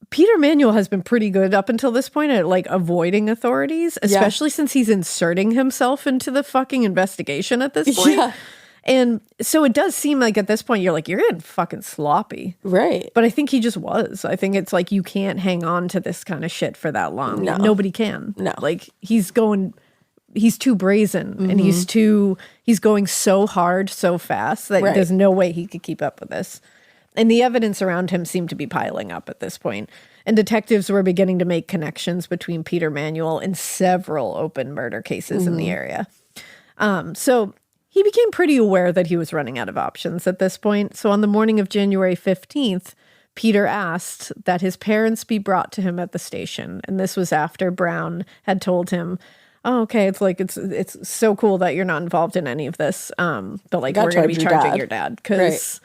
Peter Manuel has been pretty good up until this point at like avoiding authorities, especially since he's inserting himself into the fucking investigation at this point. Yeah. And so it does seem like at this point you're like, you're getting fucking sloppy. Right. But I think he just was. I think it's like you can't hang on to this kind of shit for that long. No. Nobody can. No. Like he's too brazen and he's going so hard so fast that there's no way he could keep up with this. And the evidence around him seemed to be piling up at this point. And detectives were beginning to make connections between Peter Manuel and several open murder cases in the area. So he became pretty aware that he was running out of options at this point. So on the morning of January 15th, Peter asked that his parents be brought to him at the station. And this was after Brown had told him, oh, okay, it's like, it's so cool that you're not involved in any of this. But like, we're going to be charging your dad because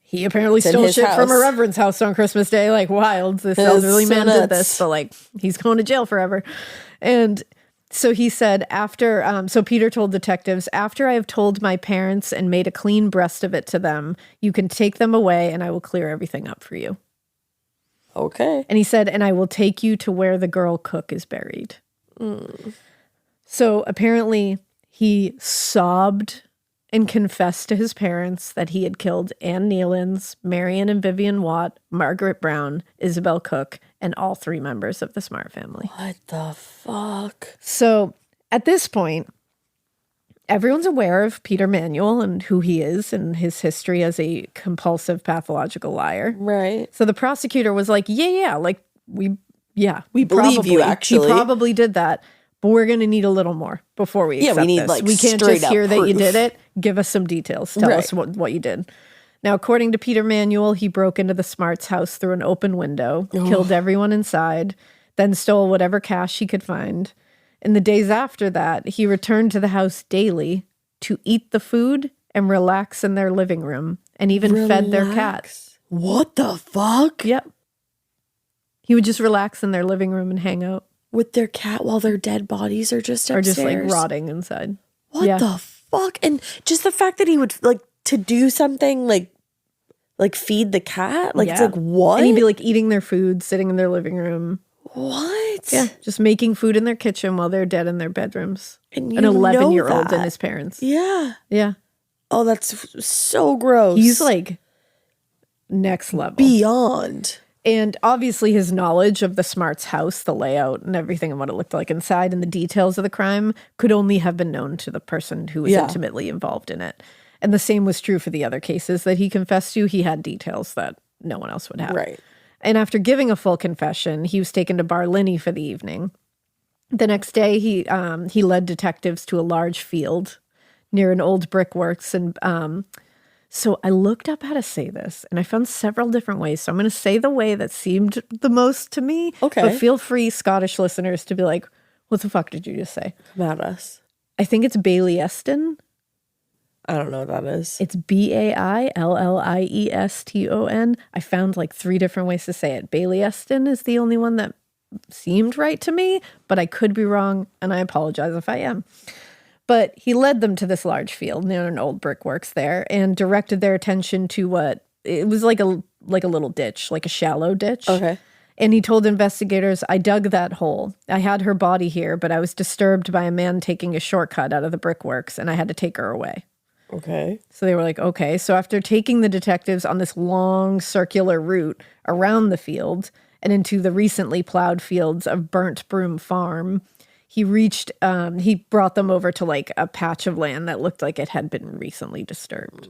he apparently stole shit from a reverend's house on Christmas Day. Like, wild. This elderly man did this, but like, he's going to jail forever. And so he said so Peter told detectives, after I have told my parents and made a clean breast of it to them, you can take them away and I will clear everything up for you. Okay. And he said, and I will take you to where the girl Cook is buried. So apparently he sobbed and confessed to his parents that he had killed Ann Nealons, Marion and Vivian Watt, Margaret Brown, Isabelle Cook, and all 3 members of the Smart family. What the fuck? So at this point, everyone's aware of Peter Manuel and who he is and his history as a compulsive pathological liar. Right. So the prosecutor was like, we believe you, actually. He probably did that. But we're going to need a little more before we accept this. Like, we can't just hear that you did it. Give us some details. Tell us what you did. Now, according to Peter Manuel, he broke into the Smarts' house through an open window, killed everyone inside, then stole whatever cash he could find. In the days after that, he returned to the house daily to eat the food and relax in their living room, and even fed their cat. What the fuck? Yep. He would just relax in their living room and hang out. With their cat while their dead bodies are just upstairs? Or just like rotting inside. What the fuck? And just the fact that he would like to do something like feed the cat? Like, it's like, what? And he'd be like eating their food, sitting in their living room. What? Yeah, just making food in their kitchen while they're dead in their bedrooms. And an 11-year-old and his parents. Yeah. Yeah. Oh, that's so gross. He's like next level. Beyond. And obviously his knowledge of the Smarts' house, the layout and everything and what it looked like inside and the details of the crime could only have been known to the person who was intimately involved in it. And the same was true for the other cases that he confessed to. He had details that no one else would have. Right. And after giving a full confession, he was taken to Barlinnie for the evening. The next day, he led detectives to a large field near an old brickworks. And so I looked up how to say this, and I found several different ways. So I'm going to say the way that seemed the most to me. Okay. But feel free, Scottish listeners, to be like, what the fuck did you just say? Come at us. I think it's Bailieston. I don't know what that is. It's Baillieston. I found like 3 different ways to say it. Bailieston is the only one that seemed right to me, but I could be wrong, and I apologize if I am. But he led them to this large field near an old brickworks there and directed their attention to what it was like a little ditch, like a shallow ditch. Okay. And he told investigators, I dug that hole. I had her body here, but I was disturbed by a man taking a shortcut out of the brickworks, and I had to take her away. Okay. So they were like, okay. So after taking the detectives on this long circular route around the field and into the recently plowed fields of Burnt Broom Farm, he brought them over to like a patch of land that looked like it had been recently disturbed.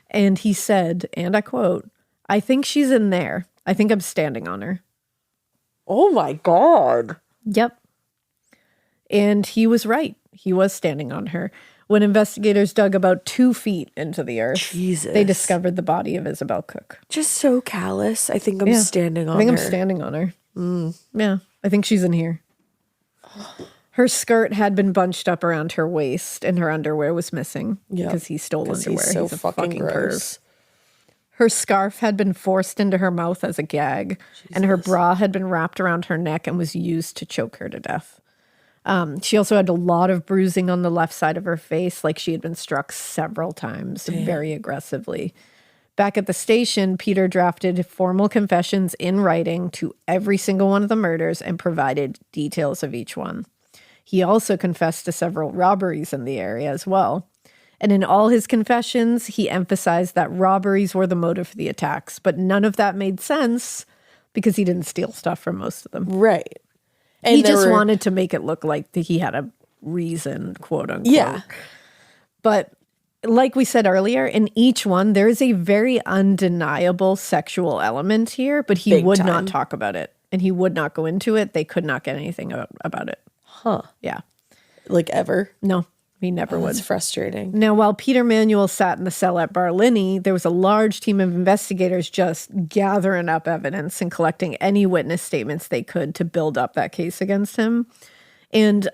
And he said, and I quote, I think she's in there. I think I'm standing on her. Oh my God. Yep. And he was right. He was standing on her. When investigators dug about 2 feet into the earth, they discovered the body of Isabelle Cook. Just so callous. I think I'm standing on her. I think I'm standing on her. Yeah, I think she's in here. Her skirt had been bunched up around her waist, and her underwear was missing because he stole underwear. He's a fucking gross. perv. Her scarf had been forced into her mouth as a gag, and her bra had been wrapped around her neck and was used to choke her to death. She also had a lot of bruising on the left side of her face, like she had been struck several times, very aggressively. Back at the station, Peter drafted formal confessions in writing to every single one of the murders and provided details of each one. He also confessed to several robberies in the area as well. And in all his confessions, he emphasized that robberies were the motive for the attacks. But none of that made sense because he didn't steal stuff from most of them. Right. And he just wanted to make it look like he had a reason, quote unquote. Yeah. But like we said earlier, in each one, there is a very undeniable sexual element here, but he would not talk about it. And he would not go into it. They could not get anything about it. Huh. Yeah. Like ever? No. He never would. That's frustrating. Now, while Peter Manuel sat in the cell at Barlinnie, there was a large team of investigators just gathering up evidence and collecting any witness statements they could to build up that case against him. And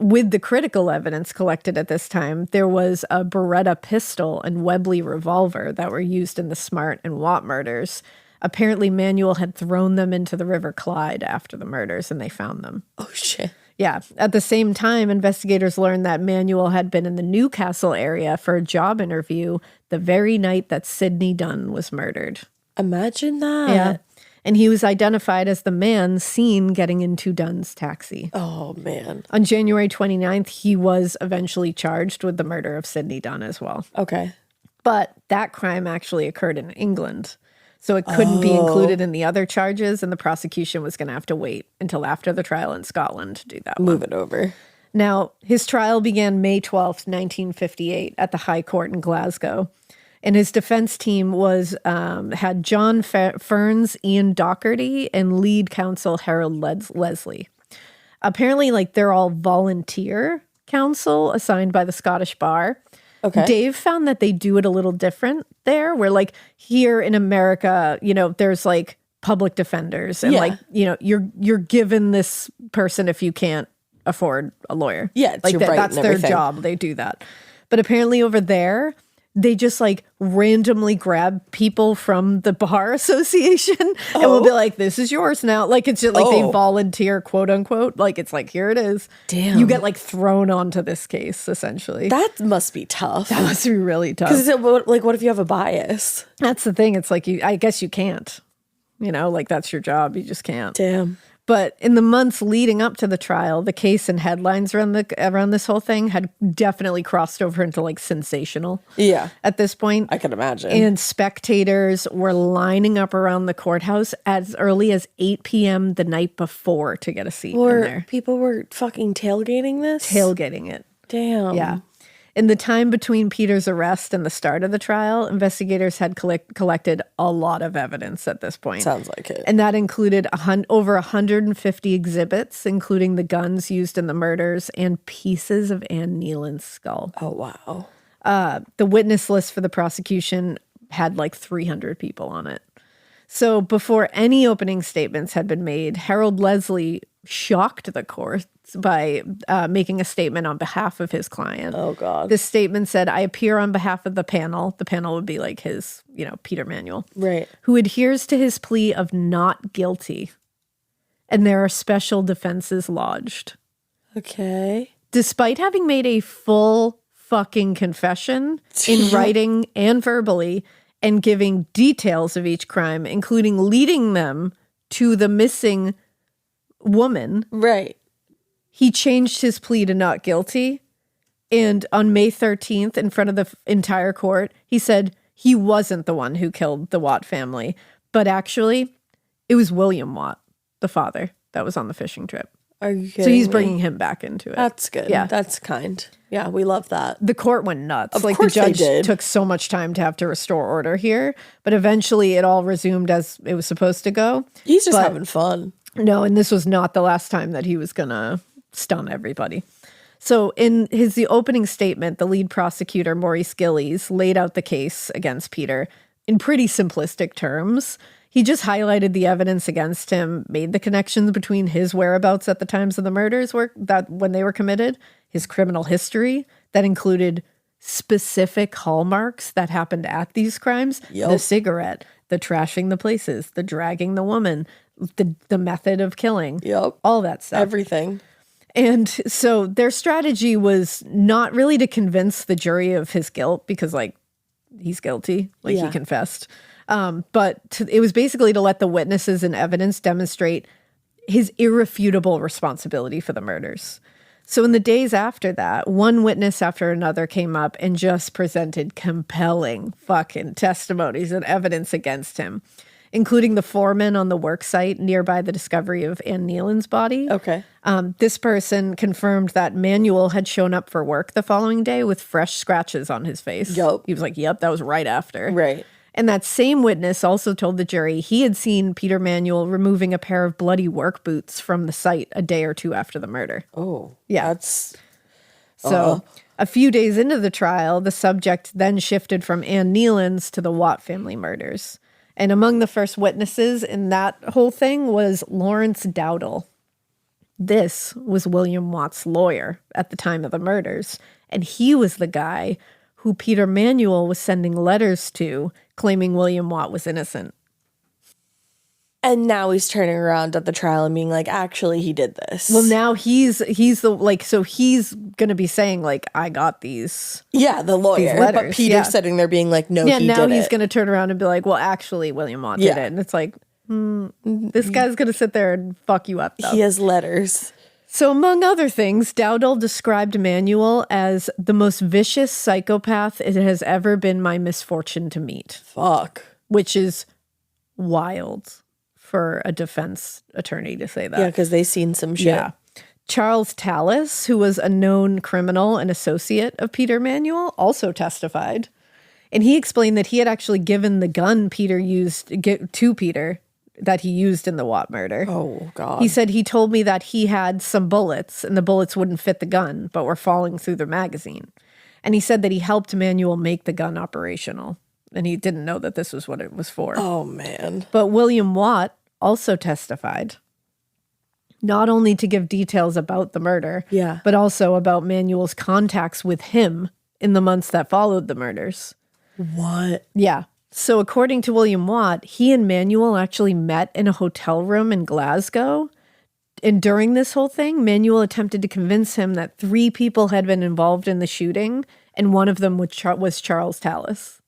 with the critical evidence collected at this time, there was a Beretta pistol and Webley revolver that were used in the Smart and Watt murders. Apparently, Manuel had thrown them into the River Clyde after the murders, and they found them. Oh, shit. Yeah. At the same time, investigators learned that Manuel had been in the Newcastle area for a job interview the very night that Sidney Dunn was murdered. Imagine that. Yeah. And he was identified as the man seen getting into Dunn's taxi. Oh, man. On January 29th, he was eventually charged with the murder of Sidney Dunn as well. Okay. But that crime actually occurred in England. So it couldn't be included in the other charges, and the prosecution was going to have to wait until after the trial in Scotland to do that one. Move it over. Now, his trial began May 12th, 1958 at the High Court in Glasgow. And his defense team was had John Ferns, Ian Docherty, and lead counsel Harold Leslie. Apparently, they're all volunteer counsel assigned by the Scottish Bar. Okay. Dave found that they do it a little different there, where here in America, there's public defenders and you're given this person if you can't afford a lawyer. Yeah, it's your right that's and their everything. job. They do that. But apparently over there, they just randomly grab people from the bar association and will be like, this is yours now. It's just they volunteer, quote unquote. It's here it is. Damn. You get thrown onto this case essentially. That must be tough. That must be really tough. Because what if you have a bias? That's the thing. It's I guess you can't, that's your job. You just can't. Damn. But in the months leading up to the trial, the case and headlines around this whole thing had definitely crossed over into sensational. Yeah. At this point. I can imagine. And spectators were lining up around the courthouse as early as 8 p.m. the night before to get a seat in there. People were fucking tailgating this? Tailgating it. Damn. Yeah. In the time between Peter's arrest and the start of the trial, investigators had collected a lot of evidence at this point. Sounds like it. And that included over 150 exhibits, including the guns used in the murders and pieces of Anne Nealon's skull. Oh, wow. The witness list for the prosecution had 300 people on it. So before any opening statements had been made, Harold Leslie shocked the courts by making a statement on behalf of his client. Oh, God. This statement said, I appear on behalf of the panel. The panel would be his, Peter Manuel. Right. Who adheres to his plea of not guilty. And there are special defenses lodged. Okay. Despite having made a full fucking confession in writing and verbally and giving details of each crime, including leading them to the missing woman. Right. He changed his plea to not guilty. And on May 13th, in front of the entire court, he said he wasn't the one who killed the Watt family. But actually, it was William Watt, the father, that was on the fishing trip. Are you kidding So he's me? bringing him back into it. That's good. Yeah. That's kind. Yeah, we love that. The court went nuts. Of The course they judge did. took so much time to have to restore order here. But eventually it all resumed as it was supposed to go. He's just having fun. No, and this was not the last time that he was going to stun everybody. So in the opening statement, the lead prosecutor, Maurice Gillies, laid out the case against Peter in pretty simplistic terms. He just highlighted the evidence against him, made the connections between his whereabouts at the times of the murders when they were committed, his criminal history that included specific hallmarks that happened at these crimes, the cigarette, the trashing the places, the dragging the woman, the method of killing, all that stuff. Everything. And so their strategy was not really to convince the jury of his guilt because he's guilty, he confessed. But it was basically to let the witnesses and evidence demonstrate his irrefutable responsibility for the murders. So in the days after that, one witness after another came up and just presented compelling fucking testimonies and evidence against him, including the foreman on the work site nearby the discovery of Ann Nealon's body. Okay. This person confirmed that Manuel had shown up for work the following day with fresh scratches on his face. Yup. He was like, yep, that was right after. Right. And that same witness also told the jury he had seen Peter Manuel removing a pair of bloody work boots from the site a day or two after the murder. Oh, yeah. That's... So a few days into the trial, the subject then shifted from Ann Nealon's to the Watt family murders. And among the first witnesses in that whole thing was Lawrence Dowdall. This was William Watt's lawyer at the time of the murders. And he was the guy who Peter Manuel was sending letters to, claiming William Watt was innocent. And now he's turning around at the trial and being like, actually, he did this. Well, now he's the, like, so he's going to be saying, like, I got these. Yeah, the lawyer. letters, but Peter's sitting there being like, no, yeah, he now did he's it. going to turn around and be like, well, actually, William Watt did it. And it's like, this guy's going to sit there and fuck you up, though. He has letters. So among other things, Dowdall described Manuel as the most vicious psychopath it has ever been my misfortune to meet. Fuck. Which is wild for a defense attorney to say that. Yeah, because they seen some shit. Yeah. Charles Tallis, who was a known criminal and associate of Peter Manuel, also testified. And he explained that he had actually given the gun Peter used to Peter that he used in the Watt murder. Oh, God. He said he told me that he had some bullets and the bullets wouldn't fit the gun, but were falling through the magazine. And he said that he helped Manuel make the gun operational. And he didn't know that this was what it was for. Oh, man. But William Watt also testified, not only to give details about the murder, but also about Manuel's contacts with him in the months that followed the murders. What? Yeah. So according to William Watt, he and Manuel actually met in a hotel room in Glasgow. And during this whole thing, Manuel attempted to convince him that 3 people had been involved in the shooting, and one of them was Charles Tallis.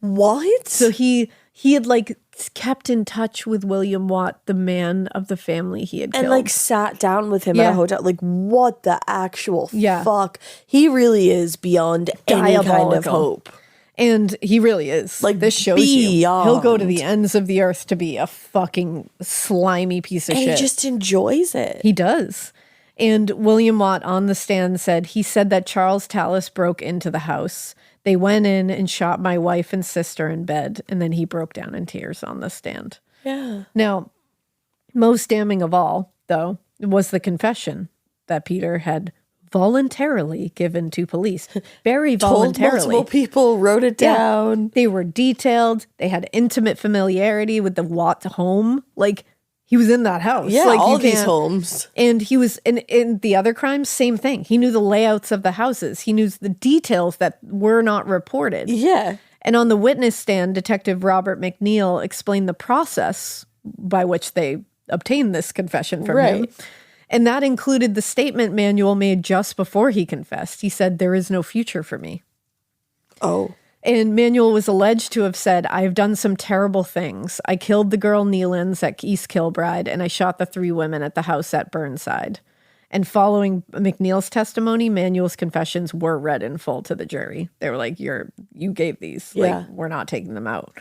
What? So he had like kept in touch with William Watt, the man of the family he had killed. And like sat down with him at a hotel. Like, what the actual fuck? He really is beyond any kind of hope. And he really is. Like, this shows you. He'll go to the ends of the earth to be a fucking slimy piece of shit. He just enjoys it. He does. And William Watt on the stand said that Charles Tallis broke into the house. They went in and shot my wife and sister in bed, and then he broke down in tears on the stand. Yeah. Now, most damning of all, though, was the confession that Peter had voluntarily given to police. Very voluntarily. Told multiple people, wrote it down. Yeah. They were detailed. They had intimate familiarity with the Watt home. Like, he was in that house. Yeah, like, all these homes. And he was in the other crimes, same thing. He knew the layouts of the houses. He knew the details that were not reported. Yeah. And on the witness stand, Detective Robert McNeil explained the process by which they obtained this confession from him. And that included the statement Manuel made just before he confessed. He said, "There is no future for me." Oh. And Manuel was alleged to have said, "I have done some terrible things. I killed the girl Nealons at East Kilbride, and I shot the 3 women at the house at Burnside." And following McNeil's testimony, Manuel's confessions were read in full to the jury. They were like, you gave these. Like, we're not taking them out.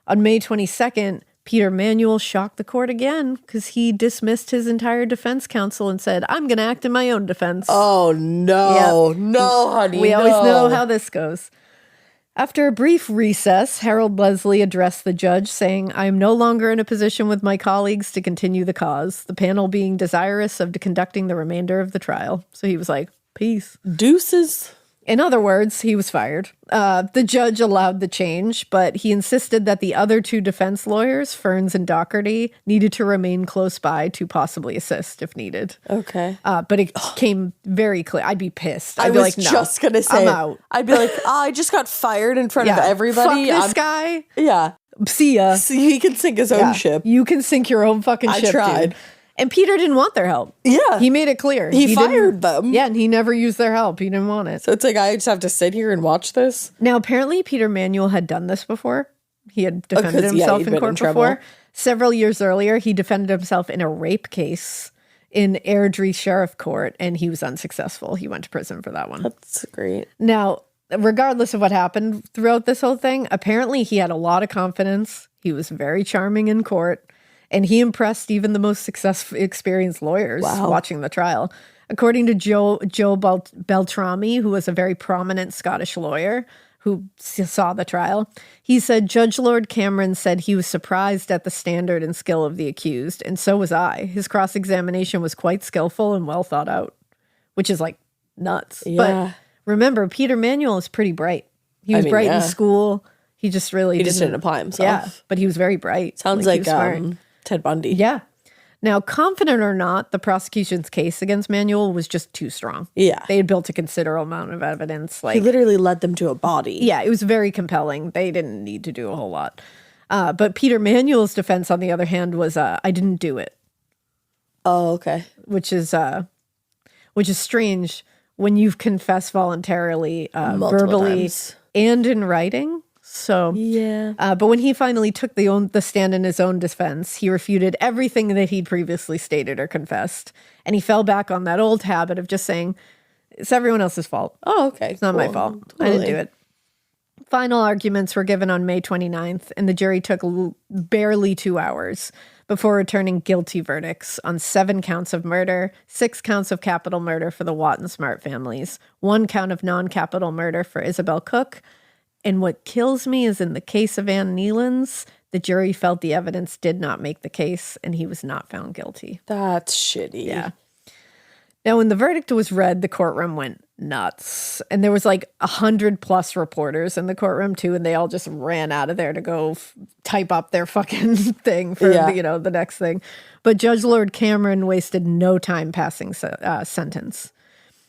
On May 22nd, Peter Manuel shocked the court again because he dismissed his entire defense counsel and said, "I'm going to act in my own defense." Oh, no. Yep. No, honey, We always know how this goes. After a brief recess, Harold Leslie addressed the judge, saying, "I am no longer in a position with my colleagues to continue the cause, the panel being desirous of conducting the remainder of the trial." So he was like, peace. Deuces. In other words, he was fired. The judge allowed the change, but he insisted that the other 2 defense lawyers, Ferns and Doherty, needed to remain close by to possibly assist if needed. Okay. But it came very clear. I'd be pissed. I be was like, no, just going to say, I'm out. I'd be like, I just got fired in front of everybody. Fuck this guy. Yeah. See ya. See, he can sink his own ship. You can sink your own fucking ship, I tried. Dude. And Peter didn't want their help. Yeah. He made it clear. He fired them. Yeah, and he never used their help. He didn't want it. So it's like, I just have to sit here and watch this? Now, apparently, Peter Manuel had done this before. He had defended himself in court before. Several years earlier, he defended himself in a rape case in Airdrie Sheriff Court, and he was unsuccessful. He went to prison for that one. That's great. Now, regardless of what happened throughout this whole thing, apparently he had a lot of confidence. He was very charming in court, and he impressed even the most experienced lawyers watching the trial. According to Joe Beltrami, who was a very prominent Scottish lawyer who saw the trial, he said, Judge Lord Cameron said he was surprised at the standard and skill of the accused, and so was I. His cross-examination was quite skillful and well thought out, which is like nuts. Yeah. But remember, Peter Manuel is pretty bright. He was bright in school. He just didn't apply himself. Yeah, but he was very bright. Sounds like Ted Bundy. Yeah. Now, confident or not, the prosecution's case against Manuel was just too strong. Yeah. They had built a considerable amount of evidence. He literally led them to a body. Yeah, it was very compelling. They didn't need to do a whole lot. But Peter Manuel's defense, on the other hand, was, I didn't do it. Oh, okay. Which is strange when you've confessed voluntarily, verbally times. And in writing. So, yeah. But when he finally took the stand in his own defense, he refuted everything that he'd previously stated or confessed. And he fell back on that old habit of just saying, it's everyone else's fault. Oh, okay. It's not my fault. Totally. I didn't do it. Final arguments were given on May 29th, and the jury took barely 2 hours before returning guilty verdicts on 7 counts of murder, 6 counts of capital murder for the Watt and Smart families, 1 count of non-capital murder for Isabelle Cook. And what kills me is in the case of Ann Nealon's, the jury felt the evidence did not make the case, and he was not found guilty. That's shitty. Yeah. Now, when the verdict was read, the courtroom went nuts. And there was like 100+ reporters in the courtroom, too, and they all just ran out of there to go type up their fucking thing for, the next thing. But Judge Lord Cameron wasted no time passing sentence.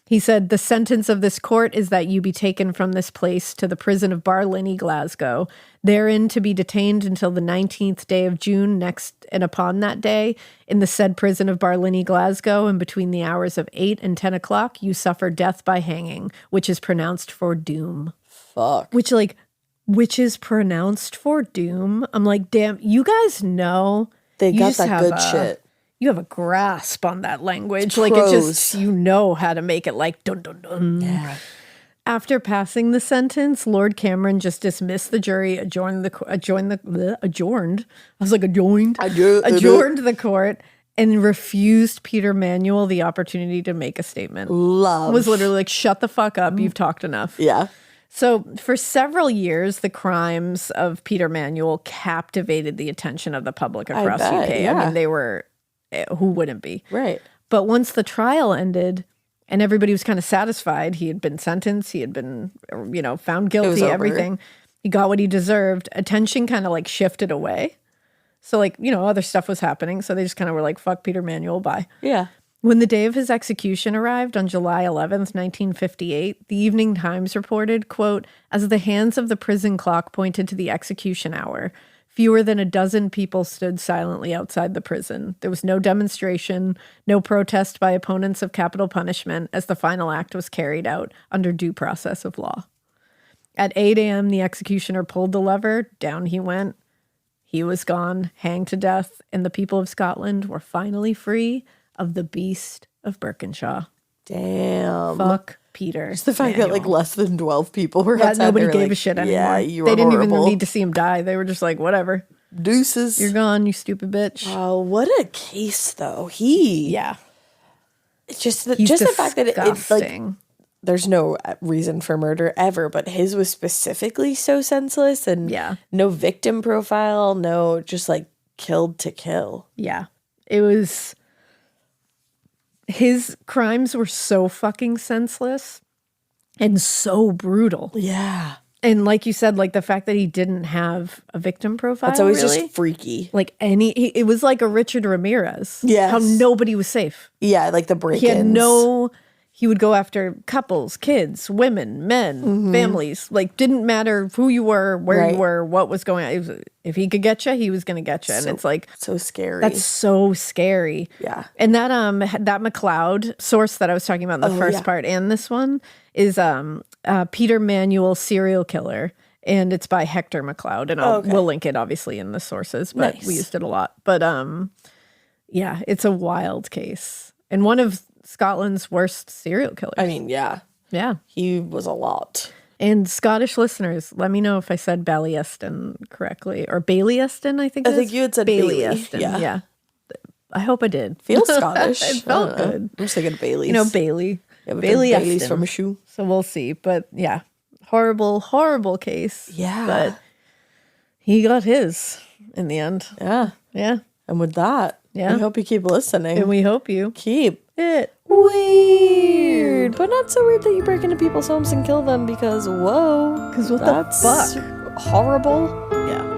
He said, the sentence of this court is that you be taken from this place to the prison of Barlinnie, Glasgow, therein to be detained until the 19th day of June next, and upon that day, in the said prison of Barlinnie, Glasgow, and between the hours of 8 and 10 o'clock, you suffer death by hanging, which is pronounced for doom. Fuck. Which is pronounced for doom? I'm like, damn, you guys know. They got that good shit. You have a grasp on that language. Like, it just, you know how to make it like dun dun dun. Yeah. After passing the sentence, Lord Cameron just dismissed the jury, adjourned the court, and refused Peter Manuel the opportunity to make a statement. Was literally like, shut the fuck up. You've talked enough. Yeah. So for several years, the crimes of Peter Manuel captivated the attention of the public across UK. Yeah. I mean, they were, who wouldn't be? Right. But once the trial ended and everybody was kind of satisfied, he had been sentenced, he had been, found guilty, everything. He got what he deserved. Attention kind of like shifted away. So other stuff was happening. So they just kind of were like, fuck Peter Manuel, bye. Yeah. When the day of his execution arrived on July 11th, 1958, the Evening Times reported, quote, as the hands of the prison clock pointed to the execution hour, fewer than a dozen people stood silently outside the prison. There was no demonstration, no protest by opponents of capital punishment as the final act was carried out under due process of law. At 8 a.m., the executioner pulled the lever, down he went. He was gone, hanged to death, and the people of Scotland were finally free of the beast of Birkenshaw. Damn. Fuck Peter. Just the fact that less than 12 people were outside. Nobody gave a shit anymore. Yeah, you were They didn't horrible. even need to see him die. They were just like, whatever. Deuces. You're gone, you stupid bitch. Oh, what a case, though. Yeah. It's just the fact that it's like, there's no reason for murder ever, but his was specifically so senseless and no victim profile, no, just like killed to kill. Yeah. It was... His crimes were so fucking senseless and so brutal. Yeah. And like you said, like the fact that he didn't have a victim profile. It's always just freaky. Like it was like a Richard Ramirez. Yes. How nobody was safe. Yeah, like the break-ins. He would go after couples, kids, women, men, families. Like, didn't matter who you were, where you were, what was going on. If he could get you, he was going to get you. And it's like... So scary. That's so scary. Yeah. And that McLeod source that I was talking about in the first part and this one is Peter Manuel Serial Killer. And it's by Hector McLeod. And we'll link it, obviously, in the sources. But we used it a lot. But, yeah, it's a wild case. And one of Scotland's worst serial killers. I mean, yeah. Yeah. He was a lot. And Scottish listeners, let me know if I said Ballyeston correctly. Or Ballyeston, I think I think you had said Ballyeston. Yeah. I hope I did. Feels Scottish. It felt good. I'm just thinking Bailey's. Bailey. Yeah, Bailey's from a Eston. shoe. So we'll see. But yeah, horrible, horrible case. Yeah. But he got his in the end. Yeah. Yeah. And with that, we hope you keep listening. And we hope you keep it weird. But not so weird that you break into people's homes and kill them because, whoa. Because what that's the fuck? Horrible. Yeah.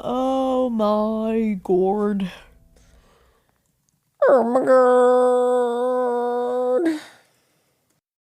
Oh my god. Oh my god.